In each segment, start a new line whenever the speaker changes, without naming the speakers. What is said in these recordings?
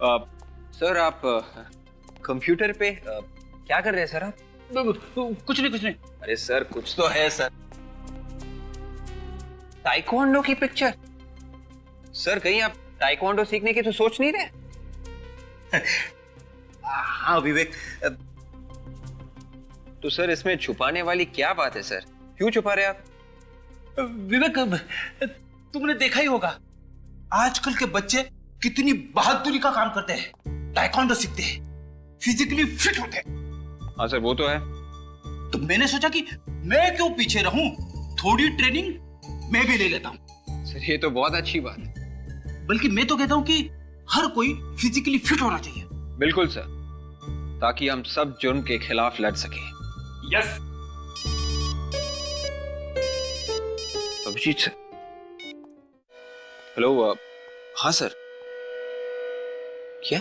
Sir आप computer पे क्या कर रहे हैं सर आप?
कुछ नहीं।
अरे सर कुछ तो है सर। ताइक्वांडो की पिक्चर? सर कहीं आप ताइक्वांडो सीखने की तो सोच नहीं रहे?
हाँ विवेक,
तो सर इसमें छुपाने वाली क्या बात है सर? क्यों छुपा रहे आप?
विवेक तुमने देखा ही होगा आजकल के बच्चे कितनी बहादुरी का काम करते हैं, ताइक्वांडो सीखते हैं, फिजिकली फिट होते हैं।
हाँ सर वो तो है।
तो मैंने सोचा कि मैं क्यों पीछे रहूं, थोड़ी ट्रेनिंग मैं भी ले लेता हूं।
सर ये तो बहुत अच्छी बात है।
बल्कि मैं तो कहता हूं कि हर कोई फिजिकली फिट होना चाहिए।
बिल्कुल सर, ताकि हम सब जुर्म के खिलाफ लड़ सके।
यस।
अभिजीत सर। हेलो। हाँ सर। क्या?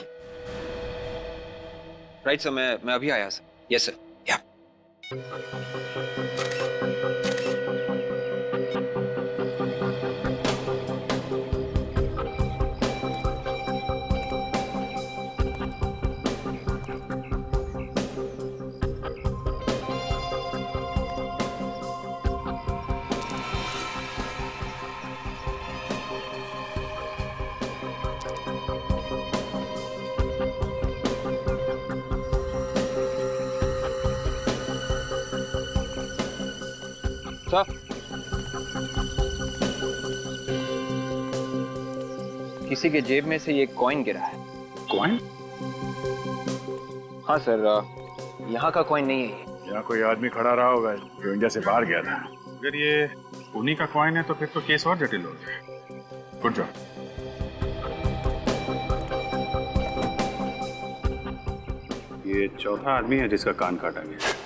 राइट सर, मैं अभी आया सर। Yes sir. या सर, किसी के जेब में से ये कॉइन गिरा है।
कॉइन?
हाँ सर, यहाँ का कॉइन नहीं है ये।
यहाँ कोई आदमी खड़ा रहा होगा जो इंडिया से बाहर गया था। अगर ये उन्हीं का कॉइन है तो फिर तो केस और जटिल हो गया। Good job. ये चौथा आदमी है जिसका कान काटा गया।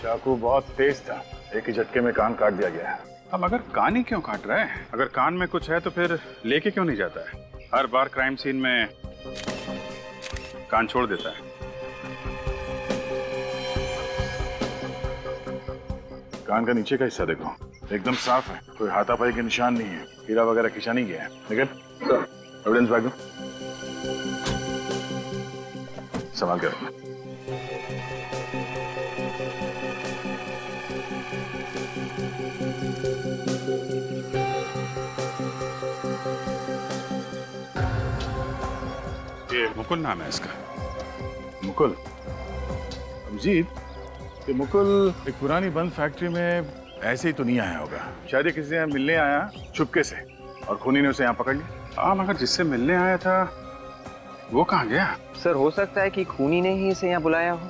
चाकू बहुत तेज था, एक ही झटके में कान काट दिया गया। अब अगर कान ही क्यों काट रहा है? अगर कान में कुछ है तो फिर लेके क्यों नहीं जाता है? हर बार क्राइम सीन में कान छोड़ देता है। कान का नीचे का हिस्सा देखो, एकदम साफ है, कोई हाथापाई के निशान नहीं है, हीरा वगैरह खींचा नहीं गया है। निकल, एविडेंस बैग दो, संभाल कर रखना। ये मुकुल नाम है इसका। मुकुल? अभिजीत, ये मुकुल एक पुरानी बंद फैक्ट्री में ऐसे ही तो नहीं आया होगा। शायद ये किसी से मिलने आया चुपके से और खूनी ने उसे यहाँ पकड़ लिया। हाँ, मगर जिससे मिलने आया था वो कहाँ गया?
सर हो सकता है कि खूनी ने ही इसे यहाँ बुलाया हो।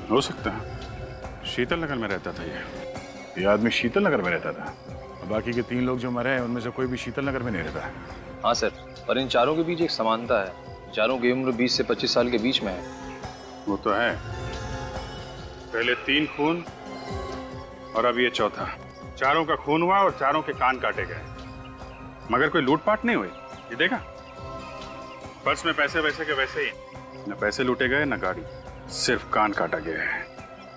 हो सकता है। शीतल नगर में रहता था ये आदमी शीतल नगर में रहता था। बाकी के 3 लोग जो मरे हैं उनमें से कोई भी शीतल नगर में नहीं रहता।
हाँ सर, पर इन चारों के बीच एक समानता है। चारों की उम्र 20 से 25 साल के बीच में है।
वो तो है, पहले 3 खून और अब ये चौथा। चारों का खून हुआ और चारों के कान काटे गए, मगर कोई लूटपाट नहीं हुई। ये देखा, पर्स में पैसे वैसे के वैसे ही, न पैसे लूटे गए न गाड़ी, सिर्फ कान काटा गया है।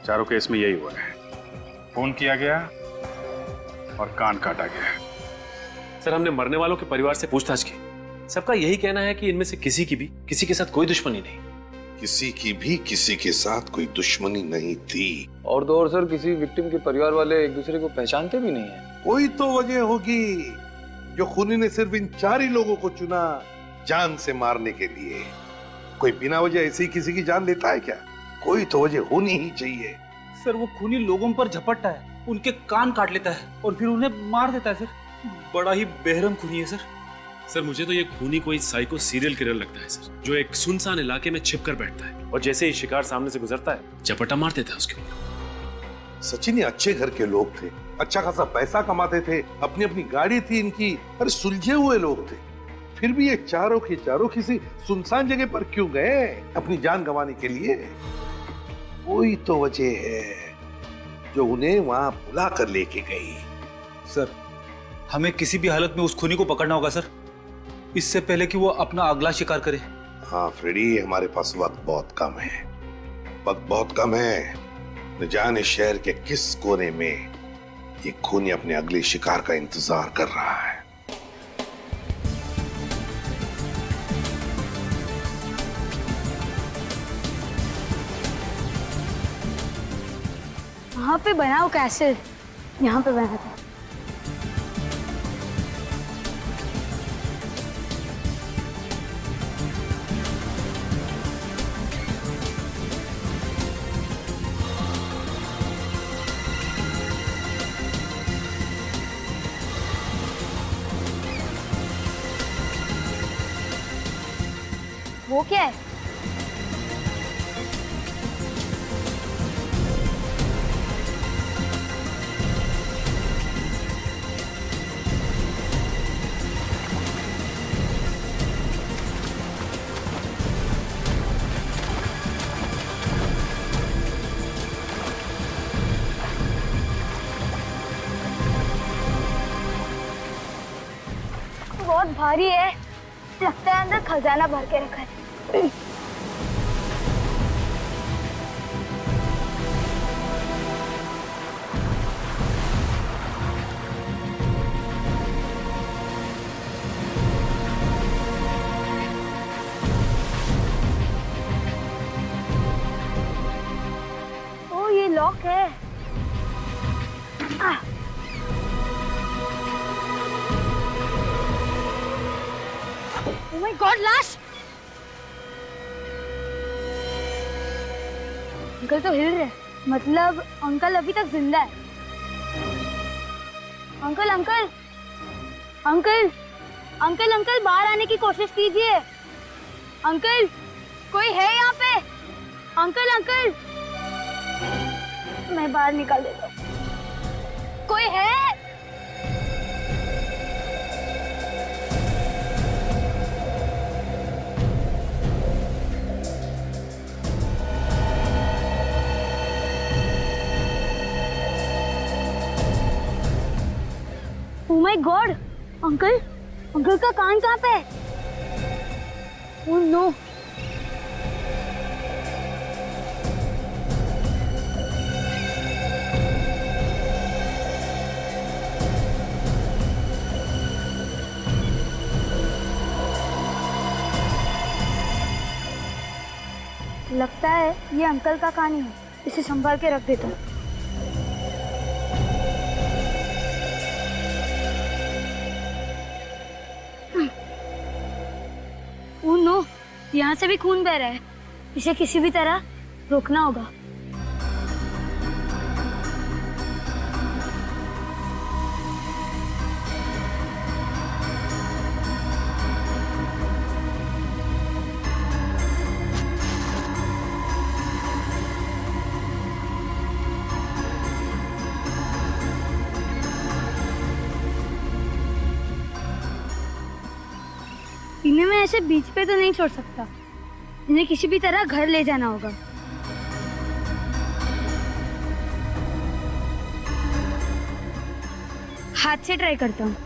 चारों केस में यही हुआ है, खून किया गया और कान काटा गया।
सर हमने मरने वालों के परिवार से पूछताछ की, सबका यही कहना है कि इनमें से किसी की भी किसी के साथ कोई दुश्मनी नहीं।
किसी की भी किसी के साथ कोई दुश्मनी नहीं थी।
और तो और सर, किसी विक्टिम के परिवार वाले एक दूसरे को पहचानते भी नहीं है।
कोई तो वजह होगी जो खूनी ने सिर्फ इन 4 ही लोगों को चुना जान से मारने के लिए। कोई बिना वजह ऐसे ही किसी की जान लेता है क्या? कोई तो वजह होनी ही चाहिए।
सर वो खूनी लोगों पर झपटता है, उनके कान काट लेता है और फिर उन्हें मार देता है। सर बड़ा ही बेरहम खूनी है सर।
सर मुझे तो ये खूनी कोई साइको सीरियल किलर लगता है सर, जो एक सुनसान इलाके में छिपकर बैठता है और जैसे ही शिकार सामने से गुजरता है झपटा मार देता है उसके ऊपर।
सचिन ये अच्छे घर के लोग थे, अच्छा खासा पैसा कमाते थे, अपनी अपनी गाड़ी थी इनकी, अरे सुलझे हुए लोग थे। फिर भी ये चारों के चारों किसी सुनसान जगह पर क्यों गए अपनी जान गंवाने के लिए? कोई तो वजह है जो उन्हें वहां बुला कर लेके गई।
सर हमें किसी भी हालत में उस खूनी को पकड़ना होगा सर, इससे पहले कि वो अपना अगला शिकार करे।
हाँ फ्रेडी, हमारे पास वक्त बहुत कम है, वक्त बहुत कम है। न जाने शहर के किस कोने में ये खूनी अपने अगले शिकार का इंतजार कर रहा है।
वहाँ पे बना वो कैसल, यहाँ पे बना था। वो क्या है? बहुत भारी है, लगता है अंदर खजाना भर के रखा है। ओ ये लॉक है। Oh my God, लाश! अंकल तो हिल रहे, मतलब अंकल अभी तक जिंदा है। Uncle uncle uncle uncle uncle बाहर आने की कोशिश कीजिए। अंकल कोई है यहाँ पे? अंकल अंकल मैं बाहर निकाल देता हूँ। कोई है? Oh my God, uncle uncle का कान कहाँ पे है? Oh no! लगता है ये अंकल का कान ही है, इसे संभाल के रख देता हूँ। ओह नो, यहाँ से भी खून बह रहा है, इसे किसी भी तरह रोकना होगा। इन्हें मैं ऐसे बीच पे तो नहीं छोड़ सकता, इन्हें किसी भी तरह घर ले जाना होगा। हाथ से ट्राई करता हूँ।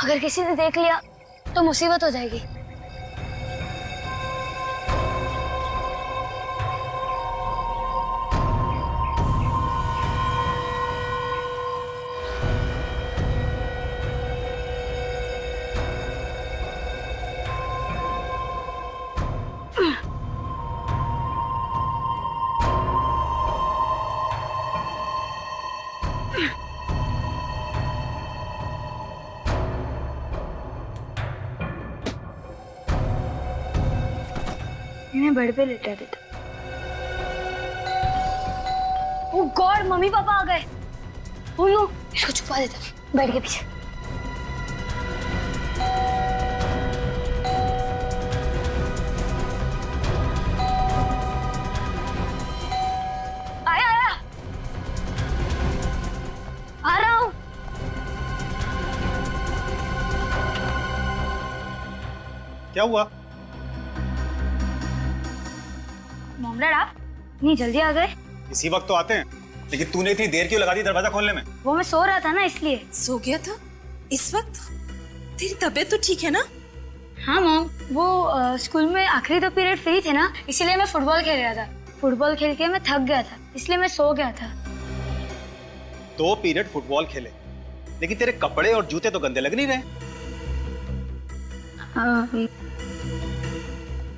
अगर किसी ने देख लिया तो मुसीबत हो जाएगी। इन्हें बेड पे लेटा देता। ओह गॉड, मम्मी पापा आ गए। ओह नो, इसको छुपा देता बेड के पीछे। आया आया, आ रहा हूँ।
क्या हुआ?
मॉम डैड आप इतनी जल्दी आ गए?
इसी वक्त तो आते हैं, लेकिन तूने इतनी देर क्यों लगा दी दरवाजा खोलने में?
वो मैं सो रहा था ना इसलिए।
सो गया था इस वक्त? तेरी तबीयत तो ठीक है ना?
हाँ मॉम, वो स्कूल में आखिरी 2 पीरियड फ्री थे ना, इसलिए मैं फुटबॉल खेल रहा था। फुटबॉल खेल के मैं थक गया था, इसलिए मैं सो गया था।
2 पीरियड फुटबॉल खेले, लेकिन तेरे कपड़े और जूते तो गंदे लग नहीं रहे।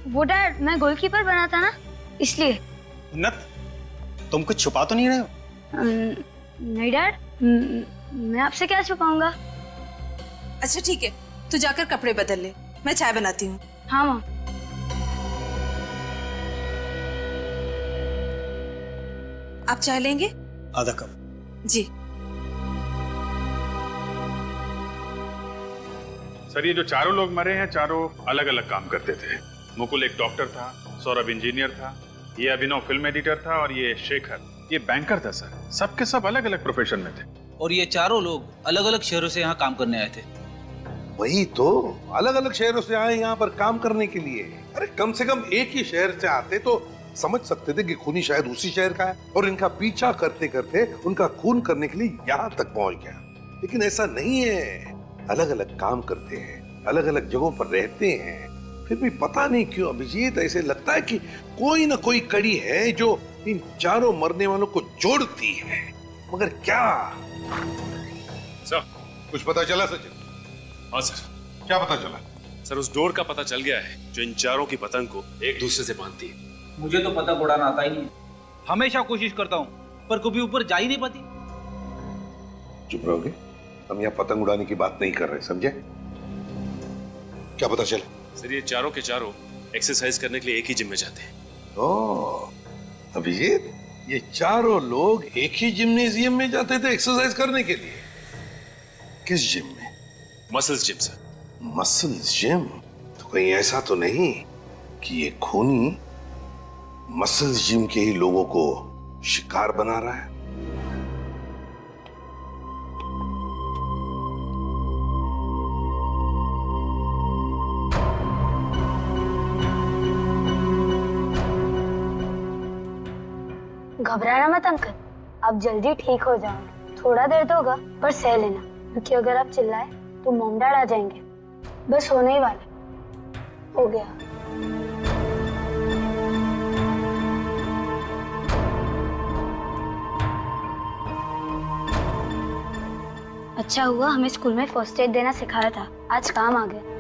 वो डैड, मैं गोलकीपर बना था ना, इसलिए।
उन्नत, तुम कुछ छुपा तो नहीं रहे हो?
नहीं डैड, मैं आपसे क्या छुपाऊंगा।
अच्छा ठीक है, तू जाकर कपड़े बदल ले, मैं चाय बनाती हूँ।
हाँ मॉम।
आप चाय लेंगे?
आधा कप।
जी।
सर, ये जो चारों लोग मरे हैं, चारों अलग अलग काम करते थे। मुकुल एक डॉक्टर था, सौरभ इंजीनियर था, ये अभिनव फिल्म एडिटर था और ये शेखर ये बैंकर था। सर, सबके सब अलग अलग प्रोफेशन में थे।
और ये चारों लोग अलग अलग शहरों से यहाँ काम करने आए थे।
वही तो, अलग अलग शहरों से आए यहाँ पर काम करने के लिए। अरे कम से कम एक ही शहर से आते तो समझ सकते थे कि खूनी शायद उसी शहर का है, और इनका पीछा करते करते उनका खून करने के लिए यहाँ तक पहुंच गया। लेकिन ऐसा नहीं है, अलग अलग काम करते हैं, अलग अलग जगहों पर रहते हैं, फिर भी पता नहीं क्यों अभिजीत ऐसे लगता है कि कोई ना कोई कड़ी है जो इन चारों मरने वालों को जोड़ती है। मगर क्या?
सर,
कुछ पता चला सचिन?
हाँ सर।
क्या पता चला?
सर, उस डोर का पता चल गया है जो इन चारों की पतंग को एक दूसरे से बांधती है।
मुझे तो पतंग उड़ाना आता ही नहीं। हमेशा कोशिश करता हूँ, पर कभी ऊपर जा ही नहीं पाती।
चुप रहोगे? हम यहाँ पतंग उड़ाने की बात नहीं कर रहे, समझे? क्या पता चला?
सर, ये चारों के चारों एक्सरसाइज करने के लिए एक ही जिम में जाते हैं।
ओह अभिजीत, ये चारों लोग एक ही जिम्नेजियम में जाते थे एक्सरसाइज करने के लिए। किस जिम में?
Muscles gym sir.
Muscles gym? तो कहीं ऐसा तो नहीं कि ये खूनी मसल्स जिम के ही लोगों को शिकार बना रहा है?
घबराना मत अंकल, आप जल्दी ठीक हो जाओगे। थोड़ा दर्द होगा पर सह लेना, क्योंकि अगर आप चिल्लाए तो मॉम डैड आ जाएंगे। बस होने ही वाला हो गया। अच्छा हुआ हमें स्कूल में फर्स्ट एड देना सिखाया था, आज काम आ गया।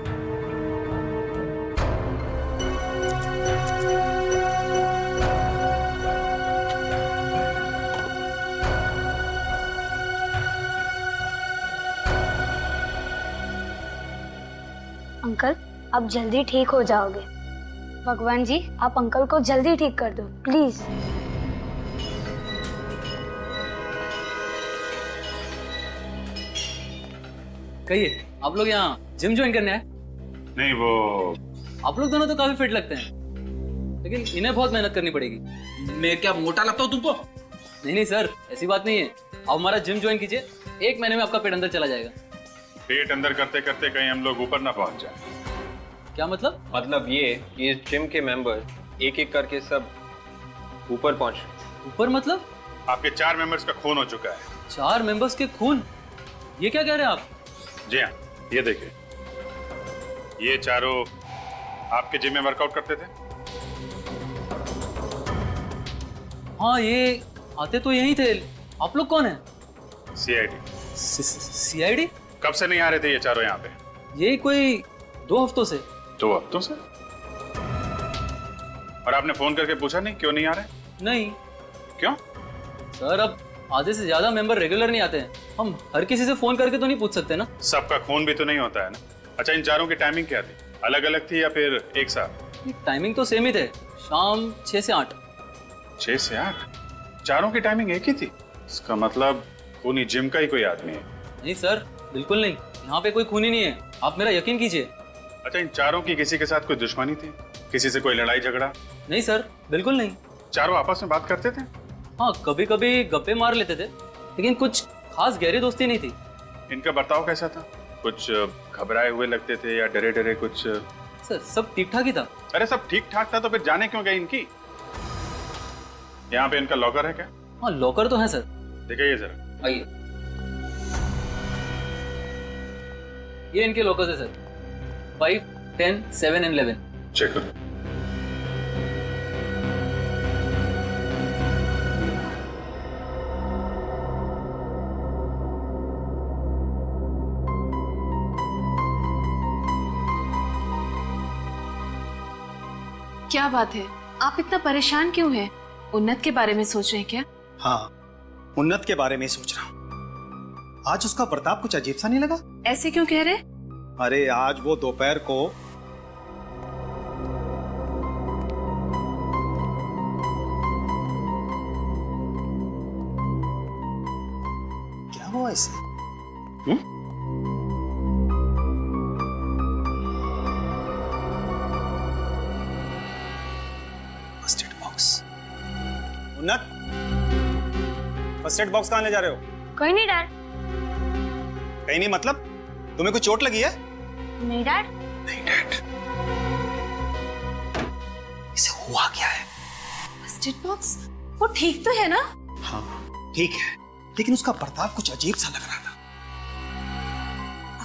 अंकल, आप जल्दी ठीक हो जाओगे। भगवान जी, आप अंकल को जल्दी ठीक कर दो प्लीज।
कहिए, आप लोग यहाँ जिम ज्वाइन करने आए?
नहीं, वो
आप लोग दोनों तो काफी फिट लगते हैं, लेकिन इन्हें बहुत मेहनत करनी पड़ेगी।
मैं क्या मोटा लगता हूँ तुमको?
नहीं सर, ऐसी बात नहीं है। आप हमारा जिम ज्वाइन कीजिए, 1 महीने में आपका पेट अंदर चला जाएगा।
पेट अंदर करते करते कहीं हम लोग ऊपर ना पहुंच जाए।
क्या मतलब?
मतलब ये कि इस जिम के मेंबर एक एक करके सब ऊपर पहुंच।
ऊपर मतलब?
आपके 4 मेंबर्स का खून हो चुका है।
4 मेंबर्स के खून? ये क्या कह रहे हैं आप?
जी हाँ, ये देखिए, ये चारों आपके जिम में वर्कआउट करते थे।
हाँ, ये आते तो यही थे। आप लोग कौन है?
सीआईडी।
सीआईडी?
कब से नहीं आ रहे थे ये चारों यहाँ पे?
ये कोई 2 हफ्तों से।
2 हफ्तों से? और आपने फोन करके पूछा नहीं क्यों नहीं आ रहे?
नहीं।
क्यों?
सर, अब आधे से ज्यादा मेंबर रेगुलर नहीं आते हैं, हम हर किसी से फोन करके तो नहीं पूछ सकते ना।
सबका खून भी तो नहीं होता है ना। अच्छा, इन चारों की टाइमिंग क्या थी? अलग अलग थी या फिर एक साथ?
टाइमिंग तो सेम ही थे, शाम 6 से 8।
6 से 8? चारों की टाइमिंग एक ही थी? इसका मतलब खूनी जिम का ही कोई आदमी है।
नहीं सर, बिल्कुल नहीं, यहाँ पे कोई खूनी नहीं है, आप मेरा यकीन कीजिए।
अच्छा, इन चारों की किसी के साथ कोई दुश्मनी थी? किसी से कोई लड़ाई झगड़ा?
नहीं सर, बिल्कुल नहीं।
चारों आपस में बात करते थे?
हाँ, कभी कभी गप्पे मार लेते थे, लेकिन कुछ खास गहरी दोस्ती नहीं थी।
इनका बर्ताव कैसा था? कुछ घबराए हुए लगते थे या डरे डरे कुछ?
सर, सब ठीक ठाक ही था।
अरे सब ठीक ठाक था तो फिर जाने क्यों गई इनकी? यहाँ पे इनका लॉकर है क्या?
हाँ लॉकर तो है सर।
दिखाइए जरा।
आइए, ये इनके लॉकर्स है सर, 5, 10, 7 एंड 11।
चेक करो।
क्या बात है, आप इतना परेशान क्यों हैं? उन्नत के बारे में सोच रहे हैं क्या?
हाँ, उन्नत के बारे में सोच रहा हूँ। आज उसका बर्ताव कुछ अजीब सा नहीं लगा?
ऐसे क्यों कह रहे?
अरे आज वो दोपहर को क्या हुआ इसे? First aid box. उन्नत, फर्स्ट एड बॉक्स कहाँ ले जा रहे हो?
कोई नहीं डैड।
कहीं नहीं मतलब? तुम्हें कुछ चोट लगी है?
नहीं डैड।
नहीं डैड। इसे हुआ क्या है?
First aid box? वो ठीक तो है ना?
हाँ ठीक है, लेकिन उसका बर्ताव कुछ अजीब सा लग रहा था।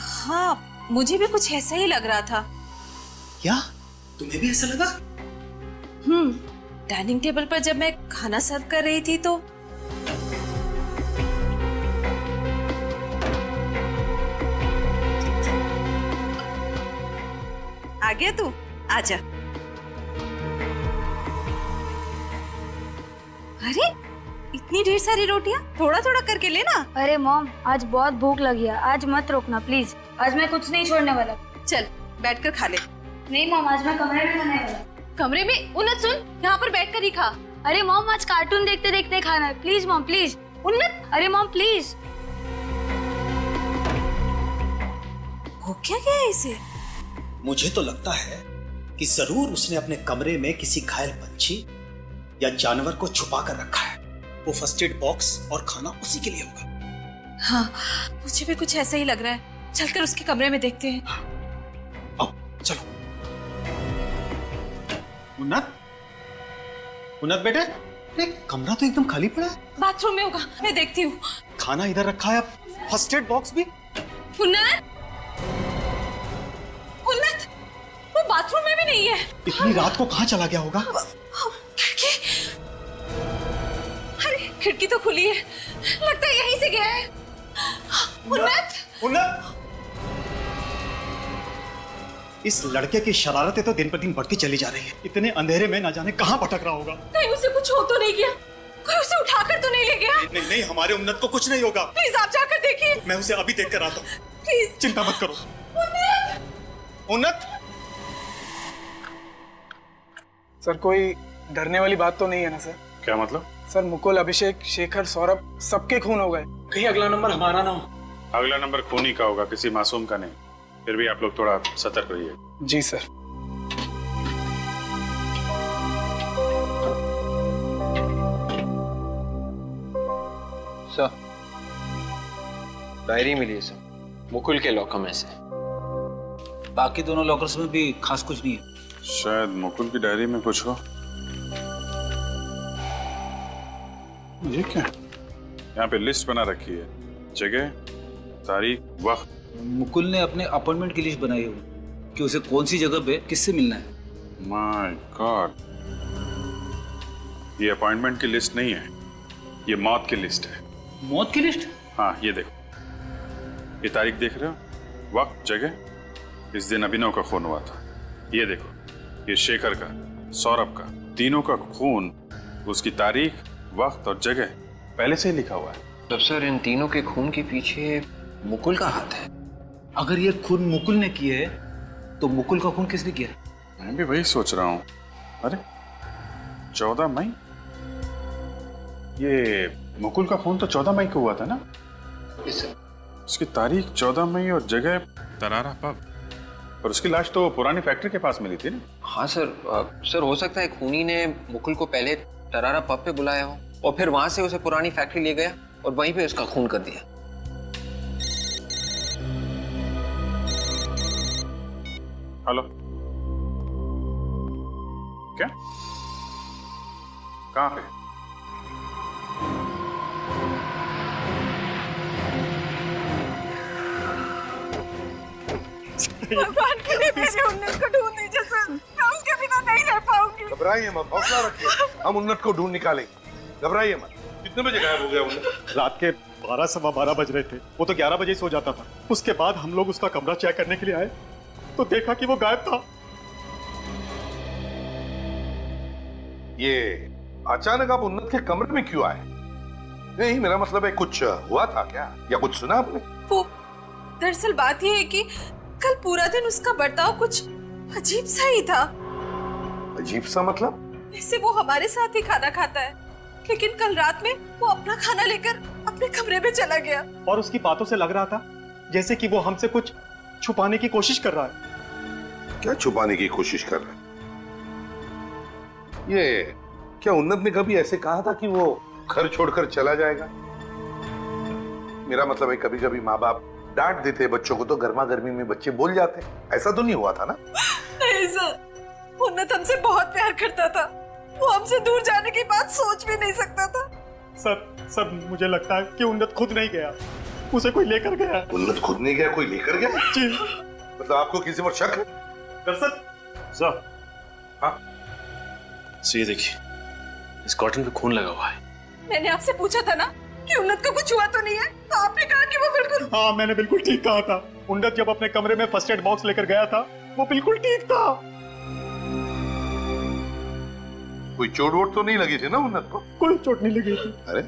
हाँ, मुझे भी कुछ ऐसा ही लग रहा था।
क्या तुम्हें भी ऐसा लगा?
डाइनिंग टेबल पर जब मैं खाना सर्व कर रही थी तो आ गया तू, आजा। अरे इतनी ढेर सारी रोटियां, थोड़ा थोड़ा करके लेना।
अरे मॉम, आज बहुत भूख लगी है, आज मत रोकना प्लीज। आज मैं कुछ नहीं छोड़ने वाला।
चल बैठकर खा ले।
नहीं मॉम, आज मैं कमरे में खाने वाला।
कमरे में? उन्नत सुन, यहाँ पर बैठकर ही खा।
अरे मॉम, आज कार्टून देखते देखते खाना है, प्लीज मॉम प्लीज।
उन्नत,
अरे मॉम प्लीज।
हो क्या गया है इसे?
मुझे तो लगता है कि जरूर उसने अपने कमरे में किसी घायल पंछी या जानवर को छुपा कर रखा है। वो फर्स्ट एड बॉक्स और खाना उसी के लिए होगा।
हाँ, मुझे भी कुछ ऐसा ही लग रहा है। चलकर उसके कमरे में देखते हैं।
आओ चलो। उन्नत, उन्नत बेटे, अरे कमरा तो एकदम खाली पड़ा है।
बाथरूम में होगा, मैं देखती हूँ।
खाना इधर रखा है, फर्स्ट एड बॉक्स भी।
उन्नत, उन्नत, वो बाथरूम में भी नहीं है।
इतनी रात को कहाँ चला गया होगा?
खिड़की, अरे खिड़की तो खुली है, लगता है यहीं से गया है। उन्नत,
उन्नत, इस लड़के की शरारतें तो दिन पर दिन बढ़ती चली जा रही है। इतने अंधेरे में ना जाने कहाँ भटक रहा होगा।
कहीं उसे कुछ हो तो नहीं गया? कोई उसे उठाकर तो नहीं ले गया?
नहीं नहीं, हमारे उन्नत को कुछ नहीं होगा।
प्लीज आप जाकर देखिए।
मैं उसे अभी देख कर आता हूँ,
प्लीज।
चिंता मत करो। उन्नत,
सर कोई डरने वाली बात तो नहीं है ना सर?
क्या मतलब?
सर मुकुल, अभिषेक, शेखर, सौरभ सबके खून हो गए। कहीं अगला नंबर हमारा ना हो।
अगला नंबर खूनी का होगा, किसी मासूम का नहीं। फिर भी आप लोग थोड़ा सतर्क रहिए।
जी सर।
सर, डायरी मिली है सर, मुकुल के लॉकर में से।
बाकी दोनों लॉकर्स में भी खास कुछ नहीं है।
शायद मुकुल की डायरी में कुछ हो। ये क्या? यहाँ पे लिस्ट बना रखी है, जगह, तारीख, वक्त।
मुकुल ने अपने अपॉइंटमेंट की लिस्ट बनाई होगी कि उसे कौन सी जगह पे किससे मिलना है।
माय गॉड, ये अपॉइंटमेंट की लिस्ट नहीं है, ये मौत की लिस्ट है।
मौत की लिस्ट?
हाँ ये देखो, ये तारीख देख रहे हो, वक्त, जगह, इस दिन अभिनव का खून हुआ था। ये देखो, ये शेखर का, सौरभ का, तीनों का खून, उसकी तारीख, वक्त और जगह पहले से ही लिखा हुआ है।
तब सर इन तीनों के खून के पीछे मुकुल का हाथ है।
अगर ये खून मुकुल ने किया है तो मुकुल का खून किसने किया?
मैं भी वही सोच रहा हूँ। अरे 14 मई, ये मुकुल का खून तो 14 मई को हुआ था ना? उसकी तारीख 14 मई और जगह तरारा पब, और उसकी लाश तो पुरानी फैक्ट्री के पास मिली थी ना?
हाँ सर, सर हो सकता है खूनी ने मुकुल को पहले तरारा पब पे बुलाया हो और फिर वहां से उसे पुरानी फैक्ट्री ले गया और वहीं पे उसका खून कर दिया।
हेलो, क्या? कहाँ पे?
भगवान के लिए मेरे उन्नत को ढूंढ दीजिए सर, मैं उसके बिना नहीं रह पाऊंगी।
घबराइए मत, हौसला रखिए, हम उन्नत को ढूंढ निकालेंगे। घबराइए मत। कितने बजे गायब हो गया उन्नत?
रात के 12 सवा 12 बज रहे थे। वो तो 11 बजे सो जाता था। उसके बाद हम लोग उसका कमरा चेक करने के लिए आए तो देखा कि वो गायब था।
ये अचानक आप उन्नत के कमरे में क्यों आए? नहीं, मेरा मतलब है कुछ हुआ था क्या, या कुछ सुना आपने?
वो दरअसल बात ये है कि कल पूरा दिन उसका बर्ताव कुछ अजीब सा ही था।
अजीब सा मतलब?
वैसे वो हमारे साथ ही खाना खाता है, लेकिन कल रात में वो अपना खाना लेकर अपने कमरे में चला गया।
और उसकी बातों से लग रहा था जैसे कि वो हमसे कुछ छुपाने की कोशिश कर रहा है।
क्या छुपाने की कोशिश कर रहा है? ये क्या उन्नत ने कभी ऐसे कहा था कि वो घर छोड़कर चला जाएगा? मेरा मतलब है कभी कभी माँ बाप डांट देते बच्चों को तो गर्मा गर्मी में बच्चे बोल जाते। ऐसा तो नहीं हुआ था ना?
नहीं सर, उन्नत हमसे बहुत प्यार करता था, वो हमसे दूर जाने की बात सोच भी नहीं सकता था।
सर मुझे लगता है कि उन्नत खुद नहीं गया, उसे कोई लेकर गया।
उन्नत खुद नहीं गया, कोई लेकर गया?
जी।
मतलब आपको किसी पर शक है?
सर,
हाँ
सो ये देखिए, इस कॉटन पे खून लगा हुआ है।
मैंने आपसे पूछा था ना कि उन्नत को कुछ हुआ तो नहीं है, तो आपने कहा कि वो बिल्कुल।
हाँ, मैंने बिल्कुल ठीक कहा था। उन्नत जब अपने कमरे में फर्स्ट एड बॉक्स लेकर गया था वो बिल्कुल ठीक था।
कोई चोट वोट तो नहीं लगी थी ना उन्नत को?
कोई चोट नहीं लगी थी।
अरे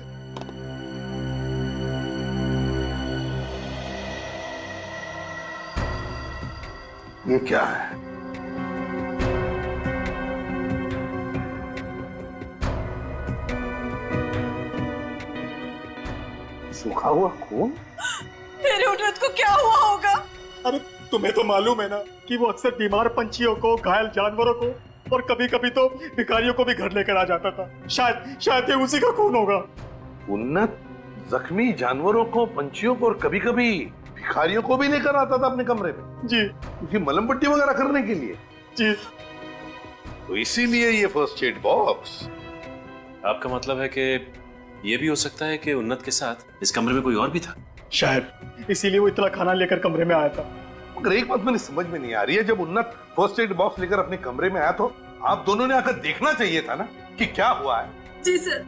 ये क्या है? सूखा हुआ खून?
मेरे उन्नत को क्या हुआ होगा?
अरे तुम्हें तो मालूम है ना कि वो अक्सर बीमार पंछियों को, घायल जानवरों को और कभी कभी तो भिखारियों को भी घर लेकर आ जाता था। शायद ये उसी का खून होगा।
उन्नत जख्मी जानवरों को, पंछियों को और कभी कभी भिखारियों को भी लेकर आता था अपने कमरे में?
जी।
क्योंकि मलम पट्टी वगैरह करने के लिए?
जी।
तो इसीलिए ये फर्स्ट एड बॉक्स।
आपका मतलब है कि ये भी हो सकता है कि उन्नत के साथ इस कमरे में कोई और भी था?
शायद इसीलिए वो इतना खाना लेकर कमरे में आया था।
मगर एक बात मैंने समझ में नहीं आ रही है, जब उन्नत फर्स्ट एड बॉक्स लेकर अपने कमरे में आया तो आप दोनों ने आकर देखना चाहिए था ना कि क्या हुआ है।
जी सर,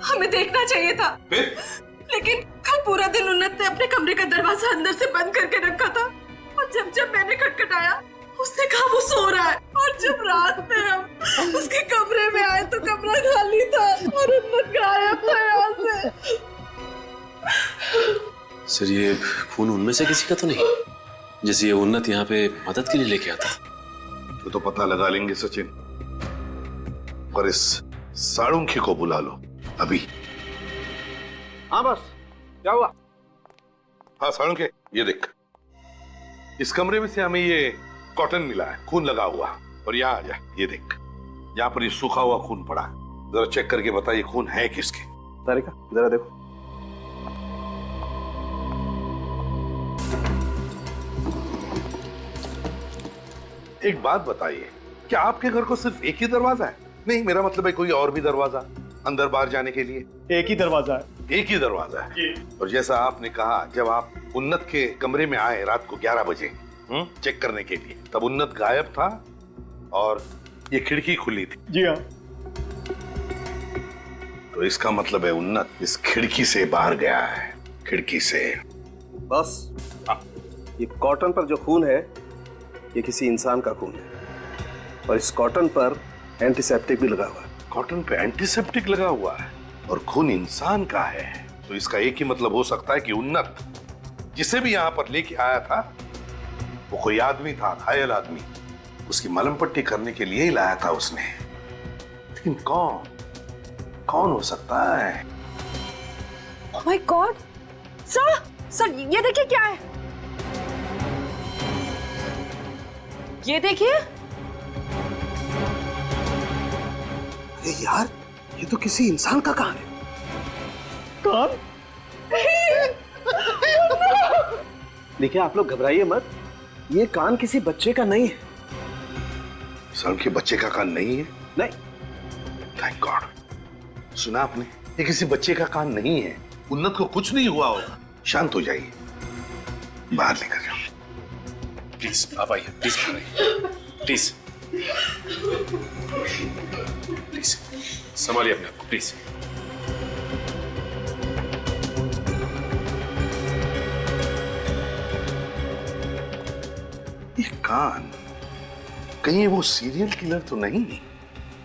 हमें देखना चाहिए था।
फिर?
लेकिन कल पूरा दिन उन्नत ने अपने कमरे का दरवाजा अंदर से बंद करके रखा था, और जब मैंने खटखटाया उसने कहा वो सो रहा है, और जब रात में हम उसके कमरे में आए तो कमरा खाली था और उन्नत गायब था यहाँ से।
सर, ये खून उनमें से किसी का तो नहीं, जैसे ये उन्नत यहाँ पे मदद के लिए लेके आता?
तो पता लगा लेंगे सचिन, और इस साड़ुंखी को बुला लो अभी।
हाँ बस, क्या हुआ?
हाँ साड़ुंखे, ये देख, इस कमरे में से हमें ये कॉटन मिला है, खून लगा हुआ। और यहाँ आ जा, ये देख, यहाँ पर ये सूखा हुआ खून पड़ा है। जरा चेक करके बता ये खून है किसके?
तारिका जरा देखो।
एक बात बताइए, क्या आपके घर को सिर्फ एक ही दरवाजा है? नहीं, मेरा मतलब है कोई और भी दरवाजा अंदर बाहर जाने के लिए?
एक ही दरवाजा है।
एक ही दरवाजा है
जी।
और जैसा आपने कहा, जब आप उन्नत के कमरे में आए रात को 11 बजे चेक करने के लिए, तब उन्नत गायब था और ये खिड़की खुली थी।
जी हाँ।
तो इसका मतलब है उन्नत इस खिड़की से बाहर गया है, खिड़की से।
बस ये कॉटन पर जो खून है ये किसी इंसान का खून है, और इस कॉटन पर एंटीसेप्टिक भी लगा हुआ है।
कॉटन पे एंटीसेप्टिक लगा हुआ है और खून इंसान का है, तो इसका एक ही मतलब हो सकता है कि उन्नत जिसे भी यहाँ पर लेके आया था वो कोई आदमी था, घायल आदमी। उसकी मलम पट्टी करने के लिए ही लाया था उसने। लेकिन कौन हो सकता है?
Oh my God! सर ये देखिए क्या है, ये देखिए।
अरे यार, ये तो किसी इंसान का कान है।
कान?
देखिए, आप लोग घबराइए मत, ये कान किसी बच्चे का नहीं है।
सर के बच्चे का कान नहीं है?
नहीं।
Thank God. सुना आपने, ये किसी बच्चे का कान नहीं है। उन्नत को कुछ नहीं हुआ होगा। शांत हो जाइए, बाहर लेकर जाओ।
प्लीज आप आइए, प्लीज बाहर आइए, प्लीज प्लीज संभालिए अपने आप को, प्लीज।
ये कान कहीं वो सीरियल किलर तो नहीं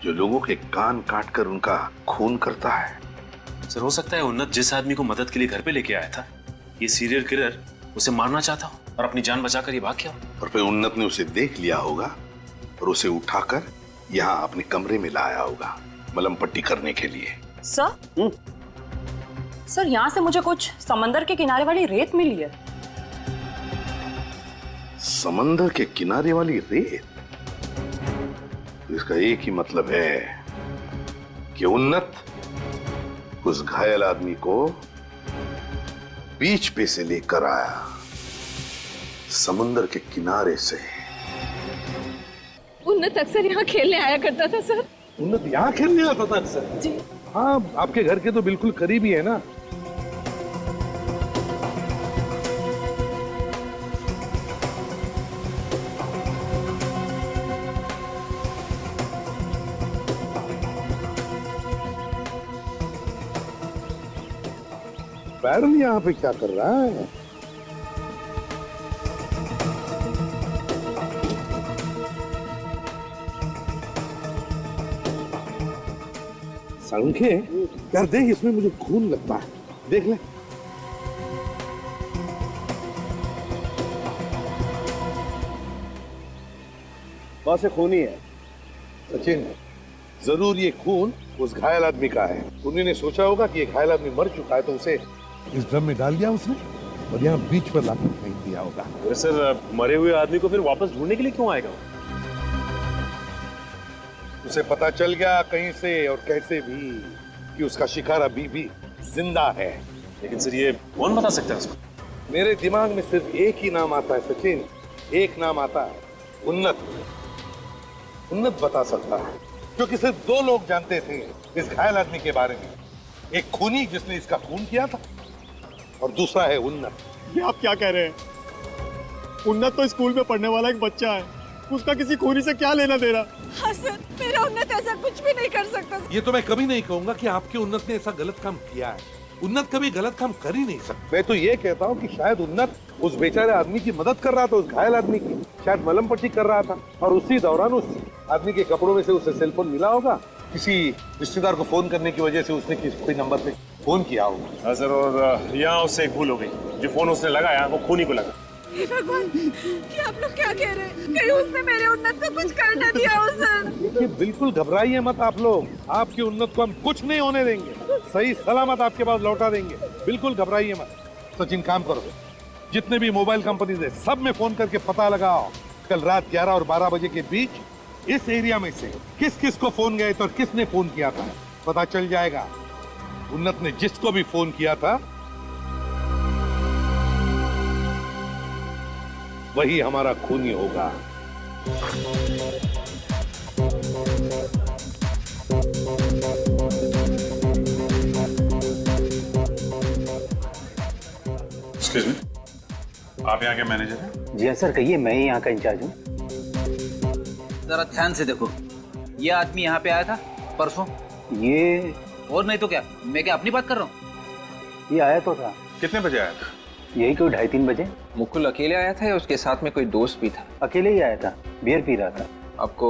जो लोगों के कान काटकर उनका खून करता है?
सर हो सकता है उन्नत जिस आदमी को मदद के लिए घर पे लेके आया था, ये सीरियल किलर उसे मारना चाहता हो और अपनी जान बचाकर ये भाग गया हो।
और फिर उन्नत ने उसे देख लिया होगा और उसे उठाकर यहाँ अपने कमरे में लाया होगा मलम पट्टी करने के लिए।
सर सर, यहाँ से मुझे कुछ समंदर के किनारे वाली रेत मिली है।
समंदर के किनारे वाली रेत? तो इसका एक ही मतलब है कि उन्नत उस घायल आदमी को बीच पे से लेकर आया, समुंदर के किनारे से।
उन्नत अक्सर यहाँ खेलने आया करता था सर।
उन्नत यहाँ खेलने आता था अक्सर?
जी
हाँ, आपके घर के तो बिल्कुल करीब ही है ना। बैरन यहाँ पे क्या कर रहा है? संख्य यार, देख इसमें मुझे खून लगता है, देख ले।
बस ये खून ही है।
सचिन, जरूर ये खून उस घायल आदमी का है। उन्हीं ने सोचा होगा कि ये घायल आदमी मर चुका है, तो उसे इस ड्रम में डाल दिया उसने और यहाँ बीच पर लाकर फेंक दिया होगा।
अरे सर, मरे हुए आदमी को फिर वापस ढूंढने के लिए क्यों आएगा?
उसे पता चल गया कहीं से और कैसे भी कि उसका शिकार अभी भी जिंदा है।
लेकिन सर ये कौन बता सकता है उसको?
मेरे दिमाग में सिर्फ एक ही नाम आता है सचिन, एक नाम आता है, उन्नत। उन्नत बता सकता है, क्योंकि सिर्फ दो लोग जानते थे इस घायल आदमी के बारे में। एक खूनी जिसने इसका खून किया था और दूसरा है उन्नत।
ये आप क्या कह रहे हैं? उन्नत तो स्कूल में पढ़ने वाला एक बच्चा है, उसका किसी खूनी से क्या लेना देना?
हाँ सर, मेरा उन्नत ऐसा कुछ भी नहीं कर सकता।
ये तो मैं कभी नहीं कहूंगा कि आपके उन्नत ने ऐसा गलत काम किया है। उन्नत कभी गलत काम कर ही नहीं सकता। मैं तो ये कहता हूँ कि शायद उन्नत उस बेचारे आदमी की मदद कर रहा था, उस घायल आदमी की। शायद मलम पट्टी कर रहा था और उसी दौरान उस आदमी के कपड़ों में से उसे सेलफोन मिला होगा। किसी रिश्तेदार को फोन करने की वजह से उसने कोई नंबर पे फोन किया होगा।
हाँ सर, और यहाँ उससे एक भूल हो गई, जो फोन उसने लगाया वो खूनी को लगा।
हे भगवान, ये आप लोग क्या कह रहे हैं? कहीं उसने मेरे उन्नत को कुछ कर न दिया हो सर।
देखिए, बिल्कुल घबराइए मत आप लोग। आपके उन्नत को हम कुछ नहीं होने देंगे, सही सलामत आपके पास लौटा देंगे। बिल्कुल घबराइए मत। सचिन, काम करो, जितने भी मोबाइल कंपनीज है सब में फोन करके पता लगाओ कल रात 11 और 12 बजे के बीच इस एरिया में से किस किस को फोन गए थे और किसने फोन किया था। पता चल जाएगा। उन्नत ने जिसको भी फोन किया था वही हमारा खूनी होगा।
एक्सक्यूज मी, आप यहाँ के मैनेजर हैं?
जी हाँ सर, कहिए, मैं ही यहाँ का इंचार्ज हूँ।
जरा ध्यान से देखो, ये आदमी यहाँ पे आया था परसों?
ये
और नहीं तो क्या, मैं क्या अपनी बात कर रहा हूँ?
ये आया तो था।
कितने बजे आया था?
यही कोई 2:30-3 बजे।
मुकुल अकेले आया था या उसके साथ में कोई दोस्त भी था?
अकेले ही आया था, बियर पी रहा था।
आपको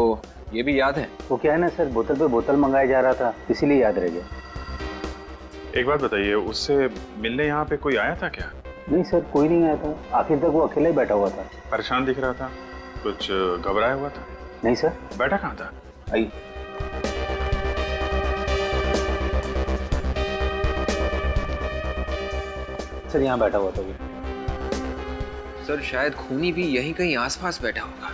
ये भी याद है?
वो क्या है ना सर, बोतल पे बोतल मंगाया जा रहा था, इसीलिए याद रह गया।
एक बात बताइए, उससे मिलने यहाँ पे कोई आया था क्या?
नहीं सर, कोई नहीं आया था। आखिर तक वो अकेला ही बैठा हुआ था।
परेशान दिख रहा था, कुछ घबराया हुआ था?
नहीं सर।
बैठा कहाँ था?
आई सर, यहाँ बैठा हुआ था वो।
सर, शायद खूनी भी यहीं कहीं आसपास बैठा होगा।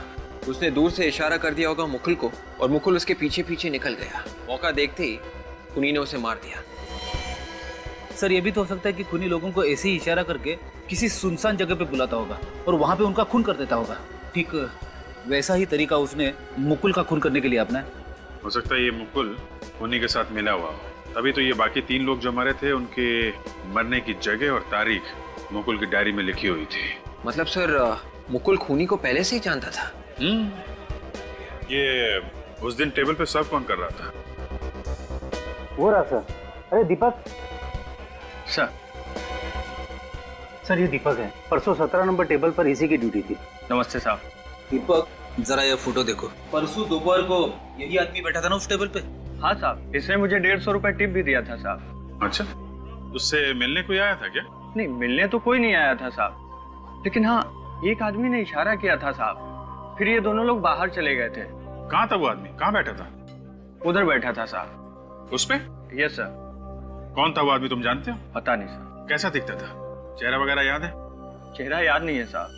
उसने दूर से इशारा कर दिया होगा मुकुल को और मुकुल उसके पीछे पीछे निकल गया। मौका देखते ही खूनी ने उसे मार दिया।
सर, ये भी तो हो सकता है कि खूनी लोगों को ऐसे ही इशारा करके किसी सुनसान जगह पे बुलाता होगा और वहां पे उनका खून कर देता होगा। ठीक वैसा ही तरीका उसने मुकुल का खून करने के लिए अपनाया।
हो सकता है ये मुकुल खूनी के साथ मिला हुआ हो, तभी तो ये बाकी 3 लोग जो मरे थे उनके मरने की जगह और तारीख मुकुल की डायरी में लिखी हुई थी।
मतलब सर, मुकुल खूनी को पहले से ही जानता था।
ये उस दिन टेबल पे सर्व कौन कर रहा था?
वो रहा सर। अरे दीपक
सर।
सर ये दीपक है, परसों 17 नंबर टेबल पर इसी की ड्यूटी थी।
नमस्ते साहब।
दीपक जरा ये फोटो देखो, परसों दोपहर को यही आदमी बैठा था ना उस टेबल पे?
हाँ साहब, इसने मुझे 150 रुपए टिप भी दिया था साहब।
अच्छा, उससे मिलने कोई आया था क्या?
नहीं, मिलने तो कोई नहीं आया था साहब, लेकिन हाँ एक आदमी ने इशारा किया था साहब, फिर ये दोनों लोग बाहर चले गए थे।
कहाँ था वो आदमी? कहाँ बैठा था?
उधर बैठा था साहब।
उस पे?
Yes sir.
कौन था वो आदमी, तुम जानते हो?
पता नहीं सर।
कैसा दिखता था? चेहरा वगैरह याद है?
चेहरा याद नहीं है साहब।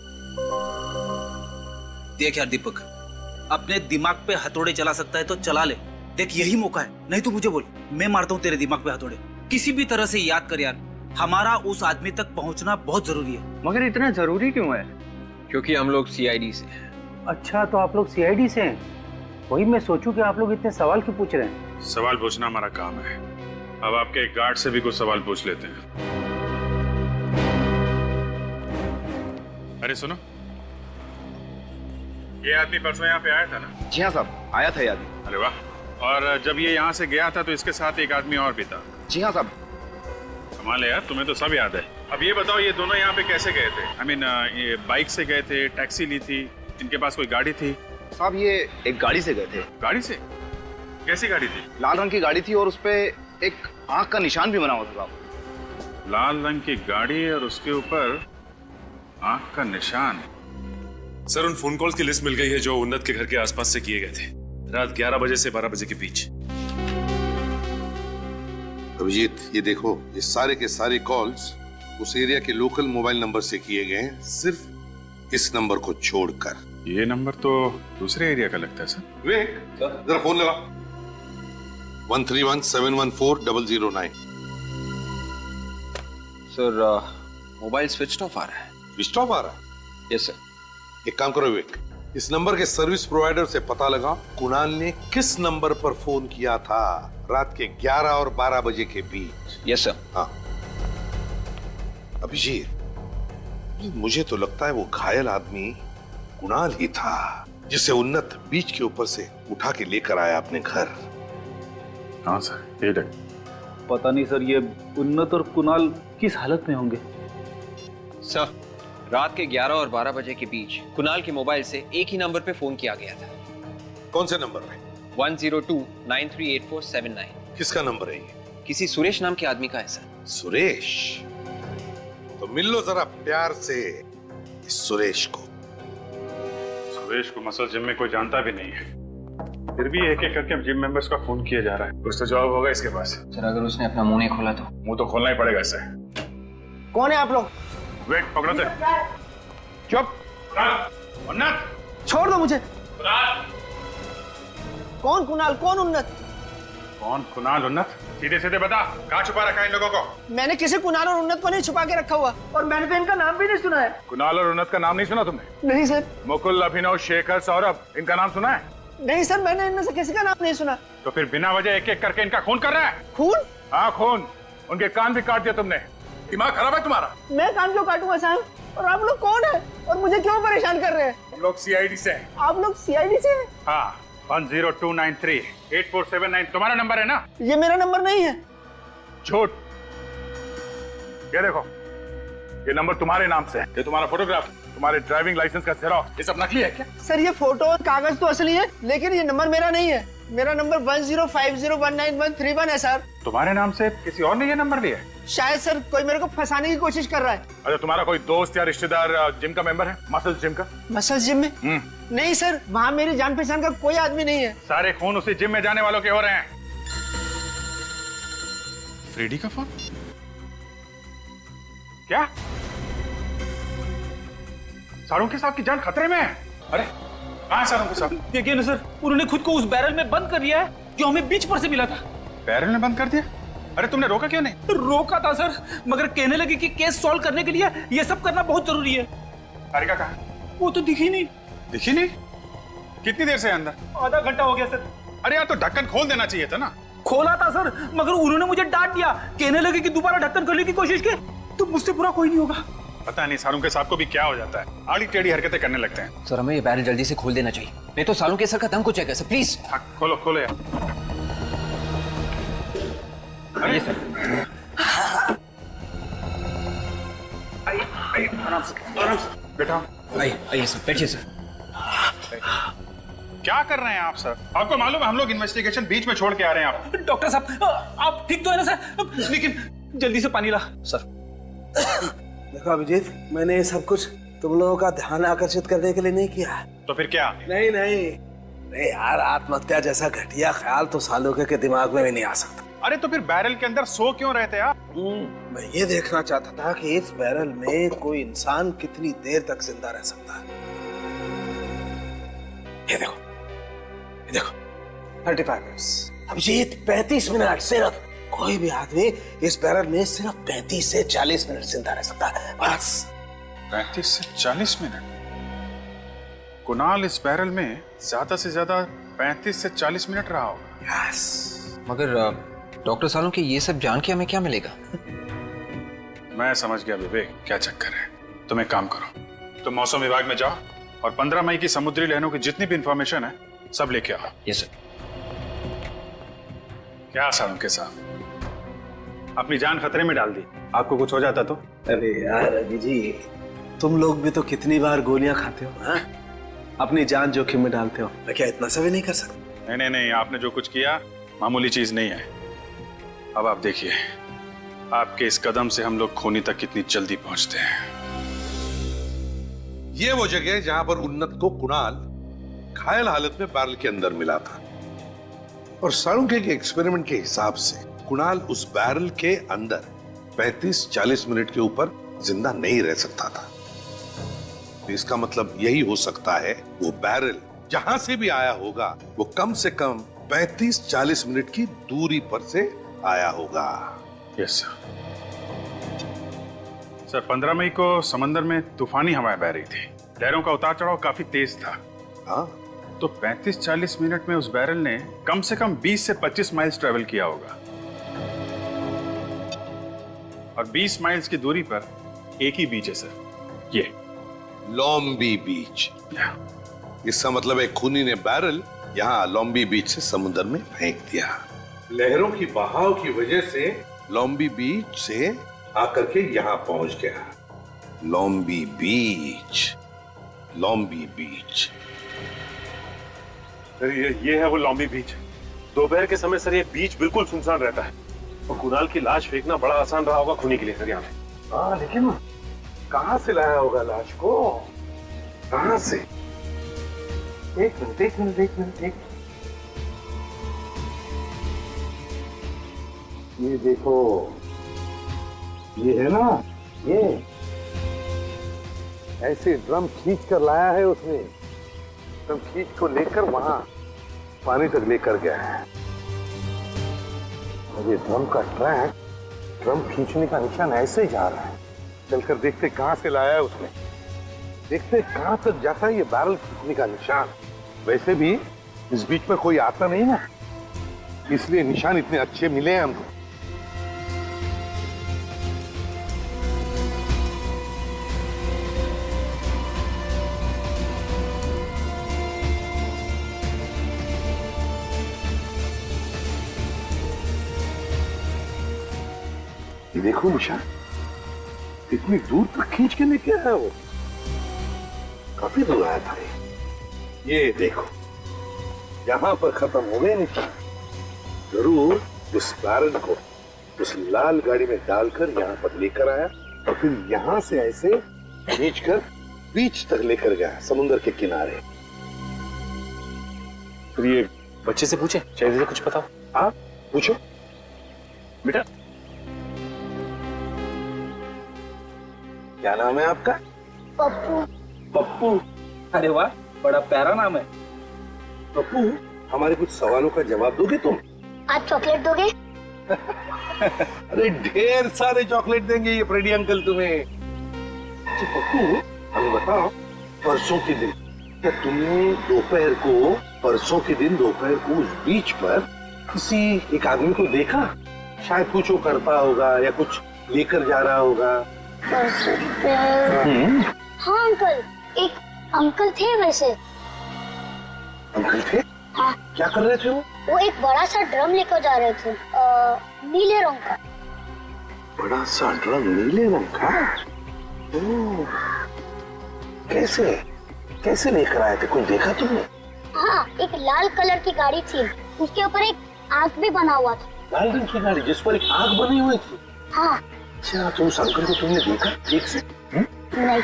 देख यार दीपक, अपने दिमाग पे हथौड़े चला सकता है तो चला ले। देख यही मौका है, नहीं तो मुझे बोल, मैं मारता हूँ तेरे दिमाग पे हथौड़े। किसी भी तरह से याद कर यार, हमारा उस आदमी तक पहुंचना बहुत जरूरी है।
मगर इतना जरूरी क्यों है?
क्योंकि हम लोग सीआईडी से हैं।
अच्छा, तो आप लोग सीआईडी से हैं? वही मैं सोचूं कि आप लोग इतने सवाल क्यों पूछ रहे हैं।
सवाल पूछना हमारा काम है। अब आपके एक गार्ड से भी कुछ सवाल पूछ लेते हैं। अरे सुनो, ये आदमी परसों यहाँ पे आया था ना?
जी हाँ साहब, आया था ये आदमी।
अरे वाह। और जब ये यहाँ से गया था तो इसके साथ एक आदमी और भी था?
जी हाँ साहब।
कमाल है यार, तुम्हें तो सब याद है। अब ये बताओ, ये दोनों यहाँ पे कैसे गए थे? आई मीन, ये बाइक से गए थे, टैक्सी ली थी, इनके पास कोई गाड़ी थी?
साहब ये एक गाड़ी से गए थे।
गाड़ी से? कैसी गाड़ी थी?
लाल रंग की गाड़ी थी और उसपे एक आंख का निशान भी बना हुआ था साहब।
लाल रंग की गाड़ी और उसके ऊपर आंख का निशान।
सर उन फोन कॉल्स की लिस्ट मिल गई है जो उन्नत के घर के आसपास से किए गए थे, रात 11 बजे से 12 बजे के बीच।
अभिजीत, ये देखो, ये सारे के सारे कॉल्स उस एरिया के लोकल मोबाइल नंबर से किए गए हैं, सिर्फ इस नंबर को छोड़कर।
ये नंबर तो दूसरे एरिया का लगता है सर।
विवेक, जरा फोन लगा। 13171140009।
सर मोबाइल स्विच ऑफ आ रहा है।
स्विच ऑफ आ रहा है?
Yes sir.
एक काम करो विवेक, इस नंबर के सर्विस प्रोवाइडर से पता लगा कुणाल ने किस नंबर पर फोन किया था रात के 11 और 12 बजे के बीच।
Yes sir.
हाँ अभिजीत, मुझे तो लगता है वो घायल आदमी कुणाल ही था, जिसे उन्नत बीच के ऊपर से उठा के लेकर आया अपने घर।
हाँ सर, ये लग।
पता नहीं सर, ये उन्नत और कुणाल किस हालत में होंगे।
सर, रात के 11 और 12 बजे के बीच कुणाल के मोबाइल से एक ही नंबर पे फोन किया गया था।
कौन से नंबर पे?
102938479।
किसका नंबर है ये?
किसी सुरेश नाम के आदमी का है सर।
सुरेश? तो मिल लो जरा प्यार से इस सुरेश को।
सुरेश को मसल जिम में कोई जानता भी नहीं है, फिर भी एक एक करके जिम मेंबर्स का फोन किया जा रहा है। कुछ तो जवाब होगा इसके पास।
सर अगर उसने अपना मुंह नहीं खोला तो?
मुंह तो खोलना ही पड़ेगा इसे।
कौन है आप लोग?
वेट, पकड़ो थे।
चुप।
उन्नत,
छोड़ दो मुझे। कौन कुणाल, कौन उन्नत?
कौन कुणाल, उन्नत? सीधे सीधे बता, कहाँ छुपा रखा है इन लोगों को?
मैंने किसी कुणाल और उन्नत को नहीं छुपा के रखा हुआ, और मैंने तो इनका नाम भी नहीं सुना है।
कुणाल और उन्नत का नाम नहीं सुना तुमने?
नहीं सर।
मुकुल, अभिनव, शेखर, सौरभ, इनका नाम सुना है?
नहीं सर, मैंने इनमें से किसी का नाम नहीं सुना।
तो फिर बिना वजह एक एक करके इनका खून कर रहा है?
खून?
हाँ खून। उनके कान भी काट दिया तुमने। दिमाग खराब है तुम्हारा?
मैं कान क्यों काटूंगा साहब? और आप लोग कौन है और मुझे क्यों परेशान कर रहे हैं?
हम लोग सीआईडी से हैं।
आप लोग सीआईडी से हैं?
हाँ, 102938479 तुम्हारा नंबर है ना?
ये मेरा नंबर नहीं है।
झूठ। ये देखो, ये नंबर तुम्हारे नाम से है। ये तुम्हारा फोटोग्राफ, तुम्हारे ड्राइविंग लाइसेंस का जेरॉक्स, ये सब नकली है क्या?
सर ये फोटो और कागज तो असली है, लेकिन ये नंबर मेरा नहीं है। मेरा नंबर 1050191131 है सर।
तुम्हारे नाम से किसी और ने ये नंबर लिया है?
शायद सर कोई मेरे को फंसाने की कोशिश कर रहा है।
अच्छा, तुम्हारा कोई दोस्त या रिश्तेदार जिम का मेंबर है? मसल जिम का?
मसल जिम में? नहीं सर, वहाँ मेरी जान पहचान का कोई आदमी नहीं है।
सारे खून उसी जिम में जाने वालों के हो रहे हैं। फ्रेडी का फोन? क्या? सारुंके साहब की जान खतरे में है? अरे कहाँ है सारुंके साहब?
देखिए ना सर, उन्होंने खुद को उस बैरल में बंद कर दिया है जो हमें बीच पर से मिला था।
बैरल में बंद कर दिया? अरे तुमने रोका क्यों नहीं?
रोका था सर, मगर कहने लगे कि केस सॉल्व करने के लिए ये सब करना बहुत जरूरी है।
सारिका कहाँ?
वो तो दिखी नहीं।
दिखी नहीं? कितनी देर से अंदर?
आधा घंटा हो गया सर।
अरे यार, तो ढक्कन खोल देना चाहिए था ना।
खोला था सर, मगर उन्होंने मुझे डांट दिया। कहने लगे कि दोबारा ढक्कन खोलने की कोशिश की तो मुझसे बुरा कोई नहीं होगा।
पता नहीं सारुण के साहब को भी क्या हो जाता है, आड़ी टेढ़ी हरकतें करने लगते हैं।
सर हमें ये बैरल जल्दी से खोल देना चाहिए, नहीं तो सालों के सर का दम कुछ है सर, प्लीज।
हाँ, खोलो खोलो यार।
आइए सर।
आइए आराम से बेटा।
आइए सर, बैठिए सर।
क्या कर रहे हैं आप सर? आपको मालूम है हम लोग इन्वेस्टिगेशन बीच में छोड़ के आ रहे हैं। आप
डॉक्टर साहब आप ठीक तो है ना सर? लेकिन जल्दी से पानी ला सर।
देखो अभिजीत, मैंने ये सब कुछ तुम लोगों का ध्यान आकर्षित करने के लिए नहीं किया।
तो फिर क्या?
नहीं यार, आत्महत्या जैसा घटिया ख्याल तो सालों के दिमाग में भी नहीं आ सकता।
अरे तो फिर बैरल के अंदर सो क्यों रहे थे आप?
मैं ये देखना चाहता था कि इस बैरल में कोई इंसान कितनी देर तक जिंदा रह सकता है। ये देखो 35 मिनट्स। अभिजीत 35 मिनट सिर्फ। कोई भी आदमी इस बैरल में सिर्फ 35 से 40 मिनट जिंदा रह सकता है, बस।
35 से 40 मिनट? कुणाल इस बैरल में ज्यादा से ज्यादा 35 से 40 मिनट रहा होगा।
यस।
मगर डॉक्टर सालों के ये सब जान के हमें क्या मिलेगा?
मैं समझ गया विवेक, क्या चक्कर है। तुम एक काम करो, तुम मौसम विभाग में जाओ और 15 मई की समुद्री लहरों की जितनी भी इंफॉर्मेशन है सब लेके आओ।
Yes sir.
क्या सारुण के साथ अपनी जान खतरे में डाल दी, आपको कुछ हो जाता तो?
अरे यार अभिजीत, तुम लोग भी तो कितनी बार गोलियां खाते हो, हाँ? अपनी जान जोखिम में डालते हो। मैं क्या इतना सा भी नहीं कर सकता?
नहीं, आपने जो कुछ किया मामूली चीज नहीं है। अब आप देखिए, आपके इस कदम से हम लोग खूनी तक कितनी जल्दी पहुंचते हैं।
ये वो जगह है जहां पर उन्नत को कुणाल घायल हालत में बैरल के अंदर मिला था, और सारुंखे के एक्सपेरिमेंट के हिसाब से कुणाल उस बैरल के अंदर 35-40 मिनट के ऊपर जिंदा नहीं रह सकता था। तो इसका मतलब यही हो सकता है वो बैरल जहां से भी आया होगा वो कम से कम 35-40 मिनट की दूरी पर से आया होगा।
Yes sir. 15 मई को समंदर में तूफानी हवाएं बह रही थी, लहरों का उतार चढ़ाव काफी तेज था।
हाँ,
तो 35-40 मिनट में उस बैरल ने कम से कम 20 से 25 माइल्स ट्रेवल किया होगा, और 20 माइल्स की दूरी पर एक ही बीच है सर, ये
लॉम्बी बीच। इसका मतलब है खूनी ने बैरल यहाँ लॉम्बी बीच से समुद्र में फेंक दिया। लहरों की बहाव की वजह से लॉम्बी बीच से आकर के यहाँ पहुंच गया। लॉम्बी बीच।
सर ये है वो लॉम्बी बीच। दोपहर के समय सर ये बीच बिल्कुल सुनसान रहता है, और कुणाल की लाश फेंकना बड़ा आसान रहा होगा खूनी के लिए सर यहाँ पे।
हाँ, लेकिन कहाँ से लाया होगा लाश को? कहाँ से? एक मिनट। ये देखो, ये है ना, ये ऐसे ड्रम खींच कर लाया है उसने। ड्रम खींच को लेकर वहां पानी तक लेकर गया है। और ये ड्रम का ट्रैक, ड्रम खींचने का निशान ऐसे ही जा रहा है। चलकर देखते कहां से लाया है उसने, देखते कहां तक जाता है ये बैरल खींचने का निशान। वैसे भी इस बीच में कोई आता नहीं ना, इसलिए निशान इतने अच्छे मिले हैं हमको। ये देखो निशान, कितनी दूर तक खींच के लेके आया वो। काफी दूर आया था ये देखो, यहां पर खत्म हो गए निशान। जरूर उस बैरल को उस लाल गाड़ी में डालकर यहां पर लेकर आया, और फिर यहां से ऐसे खींचकर बीच तक लेकर गया, समुद्र के किनारे।
फिर ये बच्चे से पूछे, शायद कुछ पता हो।
हाँ पूछो
बेटा।
क्या नाम है आपका?
पप्पू।
पप्पू? अरे वाह, बड़ा प्यारा नाम है। पप्पू, हमारे कुछ सवालों का जवाब दोगे तुम?
आप चॉकलेट दोगे?
अरे ढेर सारे चॉकलेट देंगे ये फ्रेडी अंकल तुम्हें। अच्छा पप्पू, हमें बताओ, परसों के दिन क्या तुमने दोपहर को, परसों के दिन दोपहर को उस बीच पर किसी एक आदमी को देखा? शायद कुछ वो करता होगा या कुछ लेकर जा रहा होगा।
हाँ अंकल, एक अंकल थे वैसे।
अंकल थे?
हाँ।
क्या कर रहे थे
वो एक बड़ा सा ड्रम लेकर जा रहे थे, नीले रंग का।
बड़ा सा ड्रम नीले रंग का? ओह, कैसे कैसे लेकर आए थे? कोई देखा तुमने?
हाँ, एक लाल कलर की गाड़ी थी, उसके ऊपर एक आँख भी बना हुआ था।
लाल रंग की गाड़ी जिस पर एक आँख बनी हुई थी?
हाँ।
अच्छा, तो उस अंकल को तुमने देखा ठीक से?
नहीं।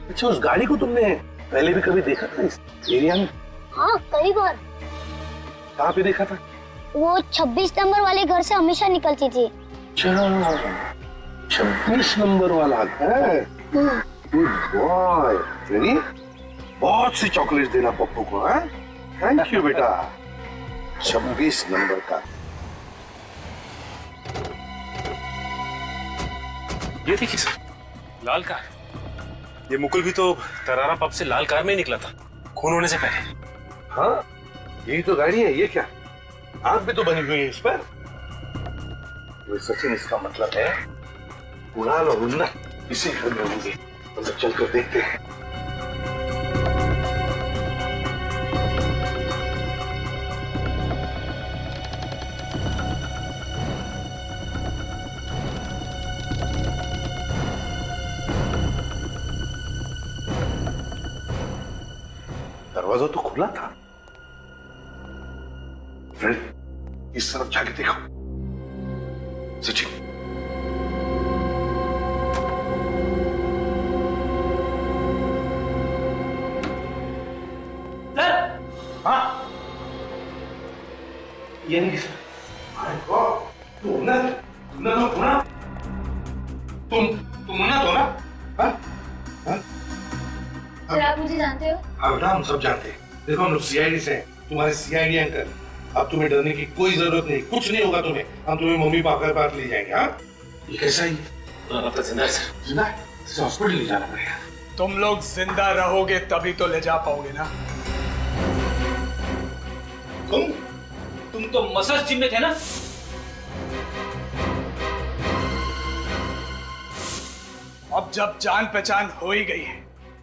अच्छा, उस गाड़ी को तुमने पहले भी कभी देखा था इस एरिया में?
हाँ, कई बार।
कहाँ पे देखा था?
वो 26 नंबर वाले घर से हमेशा निकलती थी।
अच्छा, 26 नंबर वाला घर। Good boy. रेडी? बहुत सी चॉकलेट देना पप्पू को। हाँ, थैंक यू बेटा। 26 नंबर का।
ये देखिए सर, लाल कार। ये मुकुल भी तो तरारा पब से लाल कार में ही निकला था, खून होने से पहले।
हाँ, यही तो गाड़ी है। ये क्या, आग भी तो बनी हुई है इस पर। ये सचिन, इसका मतलब है कुणाल और उन्नत इसी घर में होंगे। तो चलकर देखते हैं। दरवाजा तो खुला था। फ्रेंड, इस तरफ जाके देखो। सचिन,
सर। हाँ, ये नहीं सर।
तुम उन्नत हो ना? तुम उन्नत हो ना? हाँ?
सर, आप मुझे जानते हो?
हाँ बेटा, हम सब जानते हैं। देखो, हम लोग सीआईडी से हैं, तुम्हारे सीआईडी अंकल। अब तुम्हें डरने की कोई जरूरत नहीं, कुछ नहीं होगा तुम्हें। हम तुम्हें मम्मी पापा के पास ले जाएंगे। हाँ, ये कैसा ही
अब तक जिंदा है सर।
जिंदा है? इसे हॉस्पिटल ले जाना पड़ेगा।
तुम लोग जिंदा रहोगे तभी तो ले जा पाओगे ना।
तुम तो मसाज जिम में थे ना?
अब जब जान पहचान हो ही गई है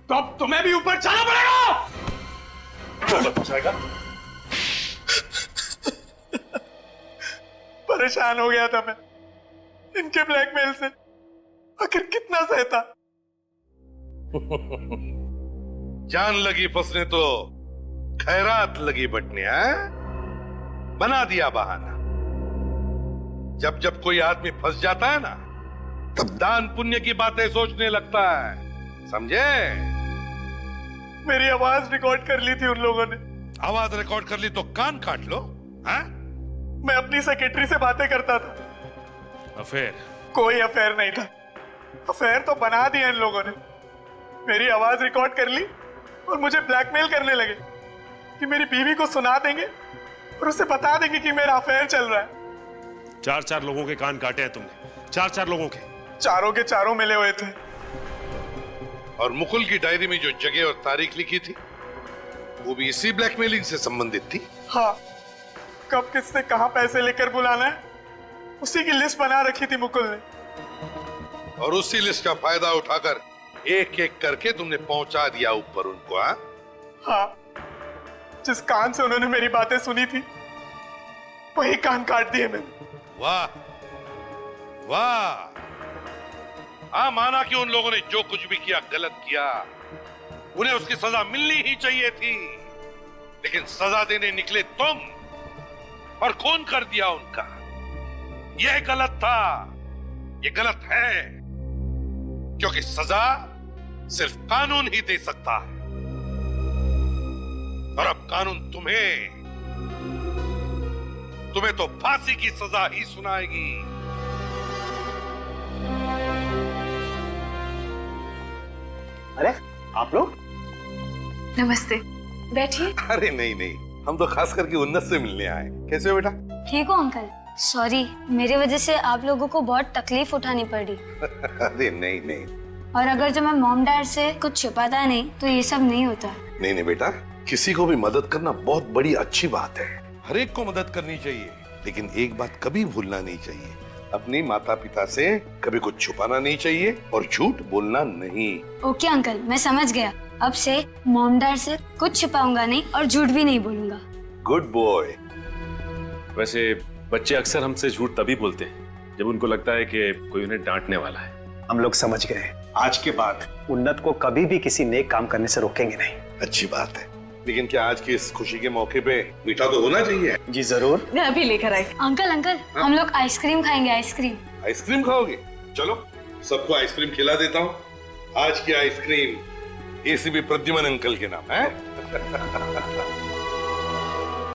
तो अब तुम्हें भी ऊपर जाना पड़ेगा।
पहुंचाएगा?
परेशान हो गया था मैं इनके ब्लैकमेल से। आखिर कितना सहता।
जान लगी फंसने तो खैरात लगी बटने। बना दिया बहाना। जब जब कोई आदमी फंस जाता है ना, तब दान पुण्य की बातें सोचने लगता है। समझे?
मेरी आवाज रिकॉर्ड कर ली थी उन लोगों ने।
आवाज रिकॉर्ड कर ली तो कान काट लो। हाँ?
मैं अपनी सेक्रेटरी से बातें करता था।
अफेयर?
कोई अफेयर नहीं था। अफेयर तो बना दिया इन लोगों ने। मेरी आवाज रिकॉर्ड कर ली और मुझे ब्लैकमेल करने लगे कि मेरी बीवी को सुना देंगे और उसे बता देंगे कि मेरा अफेयर चल रहा है।
4 लोगों के कान काटे हैं तुमने। 4 लोगों के।
चारों के चारों मिले हुए थे।
और मुकुल की डायरी में जो जगह और तारीख लिखी थी, वो भी इसी ब्लैकमेलिंग से संबंधित थी।
हाँ, कब किससे कहां पैसे लेकर बुलाना है, उसी की लिस्ट बना रखी थी मुकुल ने।
और उसी लिस्ट का फायदा उठाकर एक एक करके तुमने पहुंचा दिया ऊपर उनको।
हाँ, जिस कान से उन्होंने मेरी बातें सुनी थी वही कान काट दिए मैंने।
वाह वाह। हाँ, माना कि उन लोगों ने जो कुछ भी किया गलत किया, उन्हें उसकी सजा मिलनी ही चाहिए थी। लेकिन सजा देने निकले तुम और खून कर दिया उनका। यह गलत था, यह गलत है, क्योंकि सजा सिर्फ कानून ही दे सकता है। और अब कानून तुम्हें तो फांसी की सजा ही सुनाएगी।
अरे आप लोग?
नमस्ते, बैठिए।
अरे नहीं नहीं, हम तो खास करके उन्नत से मिलने आए। कैसे हो बेटा?
ठीक हो अंकल? सॉरी, मेरी वजह से आप लोगों को बहुत तकलीफ उठानी पड़ी।
अरे नहीं नहीं।
और अगर जो मैं मॉम डैड से कुछ छिपाता नहीं तो ये सब नहीं होता।
नहीं नहीं बेटा, किसी को भी मदद करना बहुत बड़ी अच्छी बात है। हर एक को मदद करनी चाहिए, लेकिन एक बात कभी भूलना नहीं चाहिए, अपनी माता पिता से कभी कुछ छुपाना नहीं चाहिए और झूठ बोलना नहीं।
ओके अंकल, मैं समझ गया। अब से मॉम डैड से कुछ छिपाऊंगा नहीं और झूठ भी नहीं बोलूंगा।
Good boy.
वैसे बच्चे अक्सर हमसे झूठ तभी बोलते हैं जब उनको लगता है कि कोई उन्हें डांटने वाला है।
हम लोग समझ गए, आज के बाद उन्नत को कभी भी किसी नेक काम करने से रोकेंगे नहीं।
अच्छी बात है, लेकिन क्या आज के इस खुशी के मौके पे मीठा तो होना चाहिए?
जी जरूर।
मैं अभी लेकर आई।
अंकल अंकल, हम लोग आइसक्रीम खाएंगे। आइसक्रीम।
आइसक्रीम खाओगे? चलो सबको आइसक्रीम खिला देता हूँ। आज की आइसक्रीम एसीपी प्रद्युमन अंकल के नाम है।